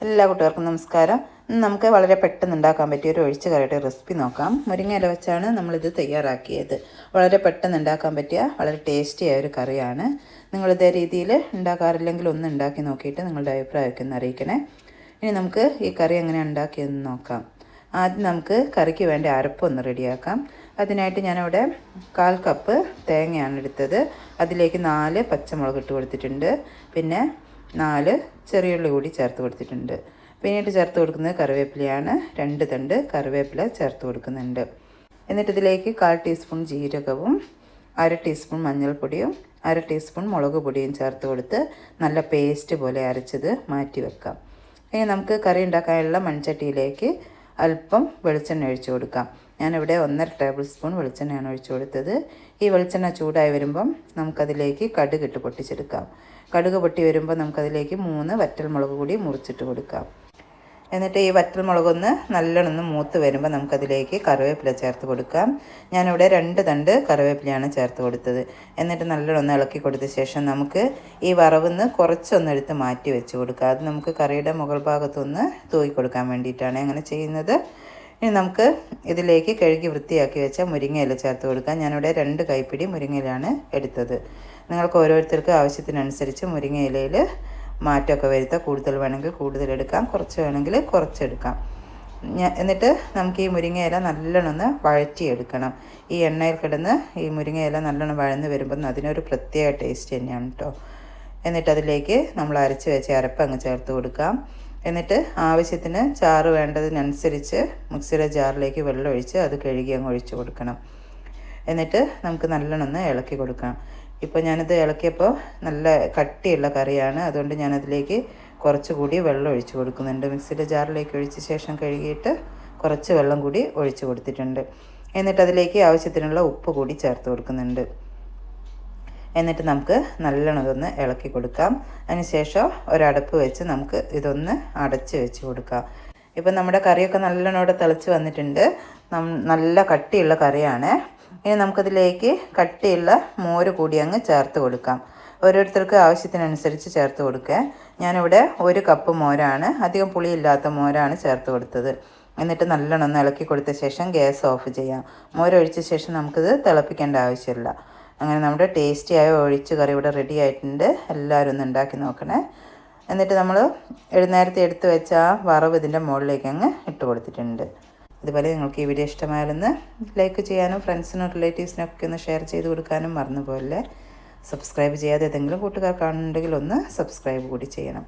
എല്ലാ കൂട്ടുകാർക്കും നമസ്കാരം. നമുക്ക് വളരെ പെട്ടെന്ന് ഉണ്ടാക്കാൻ പറ്റിയ ഒരു ഒഴിച്ച് കറിയുടെ റെസിപ്പി നോക്കാം. മുരിങ്ങ ഇല വെച്ചാണ് നമ്മളിത് തയ്യാറാക്കിയത്. വളരെ പെട്ടെന്ന് ഉണ്ടാക്കാൻ പറ്റിയ വളരെ ടേസ്റ്റിയായ ഒരു കറിയാണ്. നിങ്ങളിതേ രീതിയിൽ ഉണ്ടാക്കാറില്ലെങ്കിൽ ഒന്ന് ഉണ്ടാക്കി നോക്കിയിട്ട് നിങ്ങളുടെ അഭിപ്രായമൊക്കെ ഒന്ന് അറിയിക്കണേ. ഇനി നമുക്ക് ഈ കറി എങ്ങനെയാണ് ഉണ്ടാക്കിയതെന്ന് നോക്കാം. ആദ്യം നമുക്ക് കറിക്ക് വേണ്ട അരപ്പൊന്ന് റെഡിയാക്കാം. അതിനായിട്ട് ഞാനവിടെ 1/4 കപ്പ് തേങ്ങയാണ് എടുത്തത്. അതിലേക്ക് 4 പച്ചമുളക് ഇട്ട് കൊടുത്തിട്ടുണ്ട്. പിന്നെ 4 ചെറിയുള്ളി കൂടി ചേർത്ത് കൊടുത്തിട്ടുണ്ട്. പിന്നീട് ചേർത്ത് കൊടുക്കുന്നത് കറിവേപ്പിലയാണ്. 2 തണ്ട് കറിവേപ്പില ചേർത്ത് കൊടുക്കുന്നുണ്ട്. എന്നിട്ട് ഇതിലേക്ക് 1/4 ടീസ്പൂൺ ജീരകവും 1/2 ടീസ്പൂൺ മഞ്ഞൾപ്പൊടിയും 1/2 ടീസ്പൂൺ മുളക് പൊടിയും ചേർത്ത് കൊടുത്ത് നല്ല പേസ്റ്റ് പോലെ അരച്ചത് മാറ്റി വെക്കാം. ഇനി നമുക്ക് കറി ഉണ്ടാക്കാനുള്ള മൺചട്ടിയിലേക്ക് അല്പം വെളിച്ചെണ്ണ ഒഴിച്ചു കൊടുക്കാം. ഞാനിവിടെ 1.5 ടേബിൾ സ്പൂൺ വെളിച്ചെണ്ണയാണ് ഒഴിച്ചു കൊടുത്തത്. ഈ വെളിച്ചെണ്ണ ചൂടായി വരുമ്പം നമുക്കതിലേക്ക് കടുക് ഇട്ട് പൊട്ടിച്ചെടുക്കാം. കടുക് പൊട്ടി വരുമ്പോൾ നമുക്കതിലേക്ക് 3 വറ്റൽമുളക് കൂടി മുറിച്ചിട്ട് കൊടുക്കാം. എന്നിട്ട് ഈ വറ്റൽമുളകൊന്ന് നല്ലോണം മൂത്ത് വരുമ്പോൾ നമുക്കതിലേക്ക് കറിവേപ്പില ചേർത്ത് കൊടുക്കാം. ഞാനിവിടെ 2 തണ്ട് കറിവേപ്പിലയാണ് ചേർത്ത് കൊടുത്തത്. എന്നിട്ട് നല്ലോണം ഇളക്കി കൊടുത്ത ശേഷം നമുക്ക് ഈ വറവിന്ന് കുറച്ചൊന്ന് എടുത്ത് മാറ്റി വെച്ച് കൊടുക്കാം. അത് നമുക്ക് കറിയുടെ മുകൾ ഭാഗത്തൊന്ന് തൂക്കി കൊടുക്കാൻ വേണ്ടിയിട്ടാണ് അങ്ങനെ ചെയ്യുന്നത്. ഇനി നമുക്ക് ഇതിലേക്ക് കഴുകി വൃത്തിയാക്കി വെച്ച മുരിങ്ങയില ചേർത്ത് കൊടുക്കാം. ഞാനിവിടെ 2 കൈപ്പിടി മുരിങ്ങയിലാണ് എടുത്തത്. നിങ്ങൾക്ക് ഓരോരുത്തർക്ക് ആവശ്യത്തിനനുസരിച്ച് മുരിങ്ങയിലയിൽ മാറ്റമൊക്കെ വരുത്താം. കൂടുതൽ വേണമെങ്കിൽ കൂടുതൽ എടുക്കാം, കുറച്ച് വേണമെങ്കിൽ കുറച്ചെടുക്കാം. എന്നിട്ട് നമുക്ക് ഈ മുരിങ്ങയില നല്ലോണം വഴറ്റിയെടുക്കണം. ഈ എണ്ണയിൽ കിടന്ന് ഈ മുരിങ്ങയില നല്ലോണം വഴന്ന് വരുമ്പോൾ അതിനൊരു പ്രത്യേക ടേസ്റ്റ് തന്നെയാണ് കേട്ടോ. എന്നിട്ട് അതിലേക്ക് നമ്മൾ അരച്ച് വെച്ച അരപ്പ് അങ്ങ് ചേർത്ത് കൊടുക്കാം. എന്നിട്ട് ആവശ്യത്തിന് ചാറ് വേണ്ടതിനനുസരിച്ച് മിക്സിയുടെ ജാറിലേക്ക് വെള്ളം ഒഴിച്ച് അത് കഴുകി അങ്ങ് ഒഴിച്ച് കൊടുക്കണം. എന്നിട്ട് നമുക്ക് നല്ലോണം ഇളക്കി കൊടുക്കണം. ഇപ്പോൾ ഞാനിത് ഇളക്കിയപ്പോൾ നല്ല കട്ടിയുള്ള കറിയാണ്, അതുകൊണ്ട് ഞാനതിലേക്ക് കുറച്ചുകൂടി വെള്ളം ഒഴിച്ച് കൊടുക്കുന്നുണ്ട്. മിക്സിയുടെ ജാറിലേക്ക് ഒഴിച്ച ശേഷം കഴുകിയിട്ട് കുറച്ച് വെള്ളം കൂടി ഒഴിച്ച് കൊടുത്തിട്ടുണ്ട്. എന്നിട്ട് അതിലേക്ക് ആവശ്യത്തിനുള്ള ഉപ്പ് കൂടി ചേർത്ത് കൊടുക്കുന്നുണ്ട്. എന്നിട്ട് നമുക്ക് നല്ലോണം ഇതൊന്ന് ഇളക്കി കൊടുക്കാം. അതിനുശേഷം ഒരടപ്പ് വെച്ച് നമുക്ക് ഇതൊന്ന് അടച്ച് വെച്ച് കൊടുക്കാം. ഇപ്പം നമ്മുടെ കറിയൊക്കെ നല്ലോണം ഇവിടെ തിളച്ച് വന്നിട്ടുണ്ട്. നല്ല കട്ടിയുള്ള കറിയാണ്. ഇനി നമുക്കതിലേക്ക് കട്ടിയുള്ള മോര് കൂടി അങ്ങ് ചേർത്ത് കൊടുക്കാം. ഓരോരുത്തർക്ക് ആവശ്യത്തിനനുസരിച്ച് ചേർത്ത് കൊടുക്കുക. ഞാനിവിടെ 1 കപ്പ് മോരാണ്, അധികം പുളിയില്ലാത്ത മോരാണ് ചേർത്ത് കൊടുത്തത്. എന്നിട്ട് നല്ലോണം ഇളക്കി കൊടുത്ത ശേഷം ഗ്യാസ് ഓഫ് ചെയ്യാം. മോരൊഴിച്ച ശേഷം നമുക്കിത് തിളപ്പിക്കേണ്ട ആവശ്യമില്ല. അങ്ങനെ നമ്മുടെ ടേസ്റ്റിയായ ഒഴിച്ച് കറി ഇവിടെ റെഡി ആയിട്ടുണ്ട്. എല്ലാവരും ഒന്ന് ഉണ്ടാക്കി നോക്കണേ. എന്നിട്ട് നമ്മൾ നേരത്തെ എടുത്ത് വെച്ച ആ വറവ് ഇതിൻ്റെ മുകളിലേക്ക് അങ്ങ് ഇട്ട് കൊടുത്തിട്ടുണ്ട്. അതുപോലെ നിങ്ങൾക്ക് ഈ വീഡിയോ ഇഷ്ടമായാലൊന്ന് ലൈക്ക് ചെയ്യാനും ഫ്രണ്ട്സിനും റിലേറ്റീവ്സിനൊക്കെ ഒന്ന് ഷെയർ ചെയ്ത് കൊടുക്കാനും മറന്നുപോലെ. സബ്സ്ക്രൈബ് ചെയ്യാതെ ഏതെങ്കിലും കൂട്ടുകാർ കാണുന്നുണ്ടെങ്കിൽ ഒന്ന് സബ്സ്ക്രൈബ് കൂടി ചെയ്യണം.